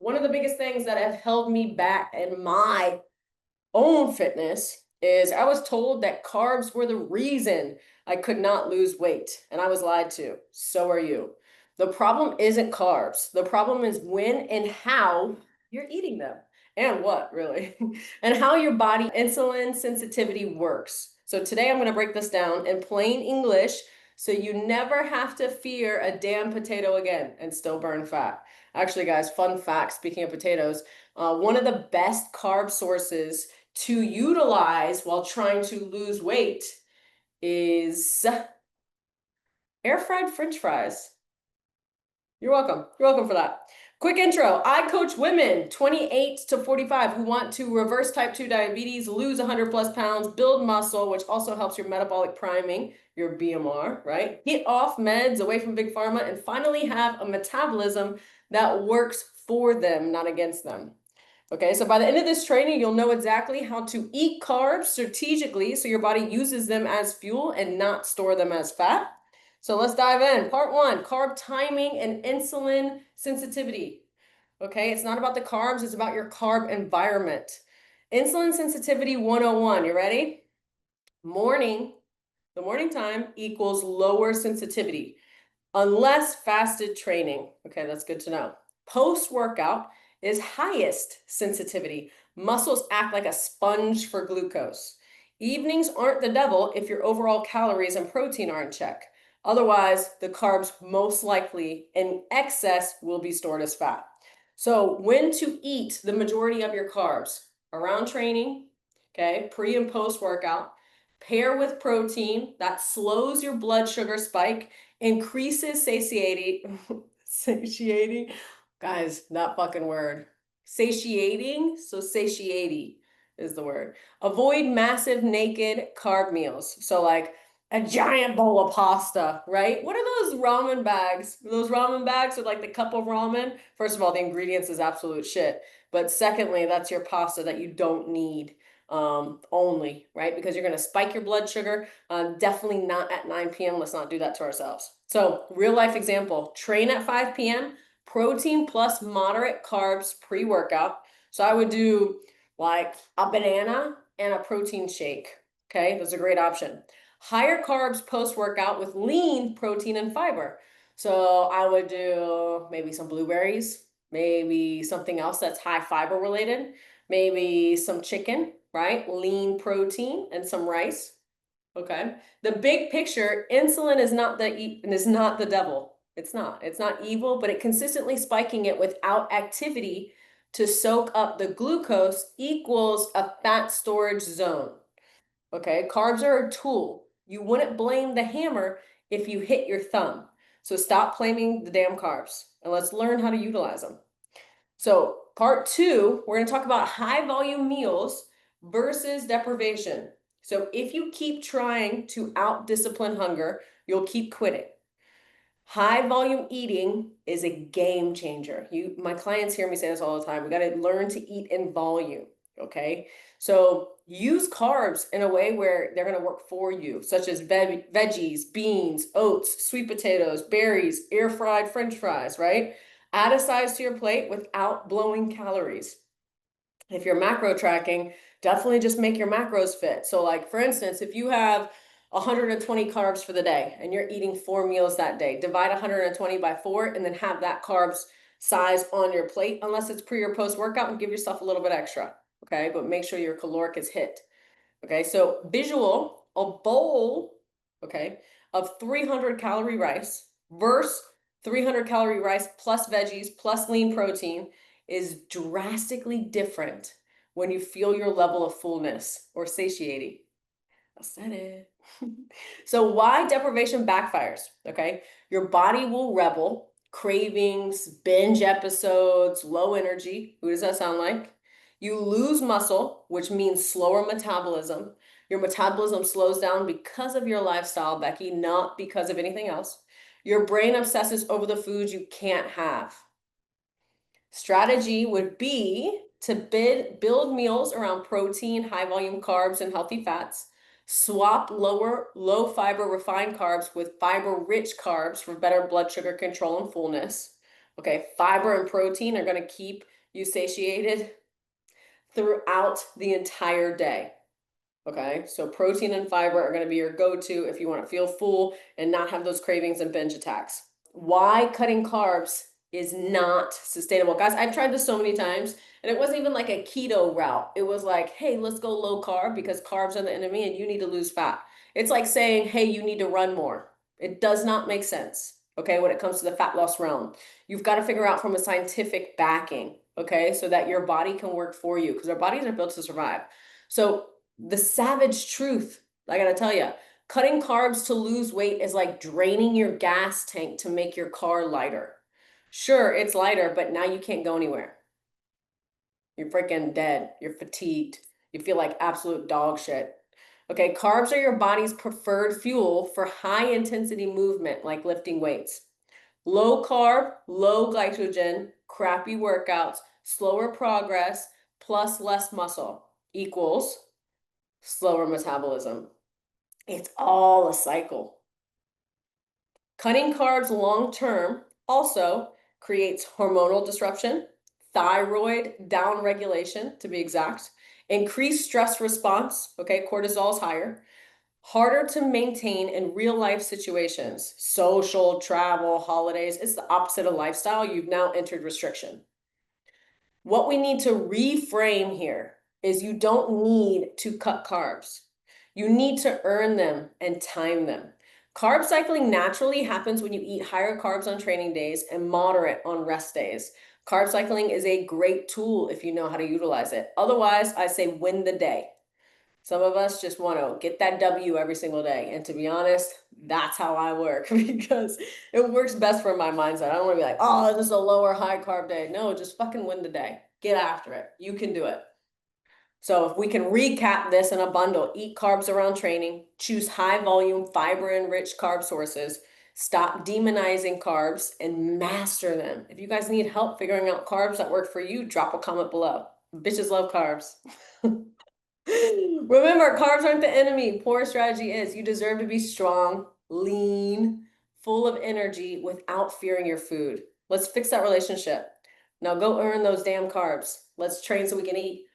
one of the biggest things that have held me back in my own fitness is I was told that carbs were the reason I could not lose weight, and I was lied to. So are you. The problem isn't carbs. The problem is when and how you're eating them. And what, really? And how your body insulin sensitivity works. So today I'm going to break this down in plain English so you never have to fear a damn potato again and still burn fat. Actually, guys, fun fact, speaking of potatoes, one of the best carb sources to utilize while trying to lose weight is air fried French fries. You're welcome. You're welcome for that. Quick intro. I coach women 28 to 45 who want to reverse type 2 diabetes, lose 100 plus pounds, build muscle, which also helps your metabolic priming, your BMR, right? Get off meds, away from big pharma, and finally have a metabolism that works for them, not against them. Okay, so by the end of this training, you'll know exactly how to eat carbs strategically so your body uses them as fuel and not store them as fat. So let's dive in. Part one, carb timing and insulin sensitivity. Okay, it's not about the carbs, it's about your carb environment. Insulin sensitivity 101, you ready? The morning time equals lower sensitivity unless fasted training. Okay, that's good to know. Post-workout is highest sensitivity. Muscles act like a sponge for glucose. Evenings aren't the devil if your overall calories and protein are in check. Otherwise, the carbs most likely in excess will be stored as fat. So when to eat the majority of your carbs? Around training, okay, pre and post workout. Pair with protein that slows your blood sugar spike, increases satiating, guys, that fucking word. Satiating, so satiety is the word. Avoid massive naked carb meals. So like a giant bowl of pasta, right? What are those ramen bags? Those ramen bags with like the cup of ramen. First of all, the ingredients is absolute shit. But secondly, that's your pasta that you don't need only, right? Because you're going to spike your blood sugar. Definitely not at 9 p.m. Let's not do that to ourselves. So real life example, train at 5 p.m., protein plus moderate carbs pre-workout. So I would do like a banana and a protein shake. Okay, that's a great option. Higher carbs post-workout with lean protein and fiber. So I would do maybe some blueberries, maybe something else that's high fiber related, maybe some chicken, right? Lean protein and some rice. Okay. The big picture, insulin is not the devil. It's not. It's not evil, but it consistently spiking it without activity to soak up the glucose equals a fat storage zone. Okay, carbs are a tool. You wouldn't blame the hammer if you hit your thumb. So stop blaming the damn carbs and let's learn how to utilize them. So part two, we're going to talk about high volume meals versus deprivation. So if you keep trying to out discipline hunger, you'll keep quitting. High volume eating is a game changer. My clients hear me say this all the time. We got to learn to eat in volume. Okay. So use carbs in a way where they're going to work for you, such as veggies, beans, oats, sweet potatoes, berries, air fried French fries, right? Add a size to your plate without blowing calories. If you're macro tracking, definitely just make your macros fit. So like, for instance, if you have 120 carbs for the day and you're eating 4 meals that day, divide 120 by 4 and then have that carbs size on your plate, unless it's pre or post workout, and give yourself a little bit extra. Okay, but make sure your caloric is hit. Okay, so visual, a bowl, okay, of 300 calorie rice versus 300 calorie rice plus veggies plus lean protein is drastically different when you feel your level of fullness or satiety. I said it. So why deprivation backfires? Okay, your body will rebel, cravings, binge episodes, low energy. Who does that sound like? You lose muscle, which means slower metabolism. Your metabolism slows down because of your lifestyle, Becky, not because of anything else. Your brain obsesses over the foods you can't have. Strategy would be to build meals around protein, high volume carbs, and healthy fats. Swap low fiber refined carbs with fiber rich carbs for better blood sugar control and fullness. Okay, fiber and protein are going to keep you satiated throughout the entire day. Okay, so protein and fiber are going to be your go-to if you want to feel full and not have those cravings and binge attacks. Why cutting carbs is not sustainable. Guys, I've tried this so many times, and it wasn't even like a keto route. It was like, hey, let's go low carb because carbs are the enemy and you need to lose fat. It's like saying, hey, you need to run more. It does not make sense, okay, when it comes to the fat loss realm. You've got to figure out from a scientific backing, okay, so that your body can work for you because our bodies are built to survive. So the savage truth, I gotta tell you, cutting carbs to lose weight is like draining your gas tank to make your car lighter. Sure, it's lighter, but now you can't go anywhere. You're freaking dead. You're fatigued. You feel like absolute dog shit. Okay, carbs are your body's preferred fuel for high intensity movement like lifting weights. Low carb, low glycogen, crappy workouts, slower progress, plus less muscle equals slower metabolism. It's all a cycle. Cutting carbs long term also creates hormonal disruption, thyroid downregulation, to be exact, increased stress response. Okay, cortisol is higher, harder to maintain in real life situations, social, travel, holidays. It's the opposite of lifestyle. You've now entered restriction. What we need to reframe here is you don't need to cut carbs. You need to earn them and time them. Carb cycling naturally happens when you eat higher carbs on training days and moderate on rest days. Carb cycling is a great tool if you know how to utilize it. Otherwise, I say win the day. Some of us just want to get that W every single day. And to be honest, that's how I work because it works best for my mindset. I don't want to be like, oh, this is a lower high carb day. No, just fucking win the day. Get after it. You can do it. So if we can recap this in a bundle, eat carbs around training, choose high volume, fiber enriched carb sources, stop demonizing carbs and master them. If you guys need help figuring out carbs that work for you, drop a comment below. Bitches love carbs. Remember, carbs aren't the enemy. Poor strategy is. You deserve to be strong, lean, full of energy without fearing your food. Let's fix that relationship. Now go earn those damn carbs. Let's train so we can eat.